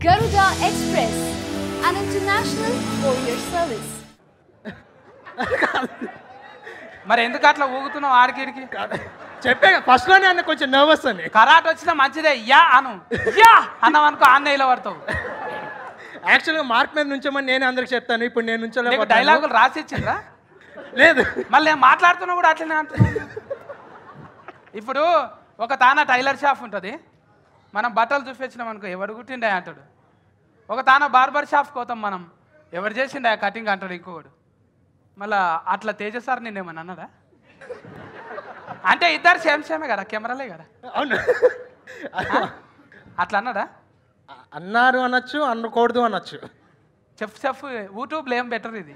Garuda Express, an international courier service. మరి ఎందుకు అట్లా ఊగుతున్నావు ఆడికిడికి? చెప్పే ఫస్ట్ లోనే అన్న కొంచెం నర్వస్ అని. కరాట్ వచ్చినా మంచిదే, యా అను, యా అన్నావు అనుకో ఆన్లైన్లో పడతావు. యాక్చువల్గా మార్క్ మీద నుంచోమని నేను అందరికి చెప్తాను, ఇప్పుడు నేను నుంచో డైలాగులు రాసి ఇచ్చిండ్రా? లేదు, మళ్ళీ నేను మాట్లాడుతున్నా కూడా అట్లనే అంటున్నాను. ఇప్పుడు ఒక తాన టైలర్ షాప్ ఉంటుంది, మనం బట్టలు చూపించినాం అనుకో ఎవడు కుట్టిండే అంటాడు. ఒక తాన బార్బర్ షాప్కి పోతాం మనం, ఎవరు చేసిండే కటింగ్ అంటాడు ఇంకోడు. మళ్ళా అట్లా తేజ సార్ నేనేమన్నా అన్నాడా? అంటే ఇద్దరు సేమే కదా, కెమెరాలే కదా. అవును, అట్లా అన్నాడా? అన్నారు అనొచ్చు, అనకూడదు అనొచ్చు. చెఫ్ యూట్యూబ్లో ఏం బెటర్ ఇది.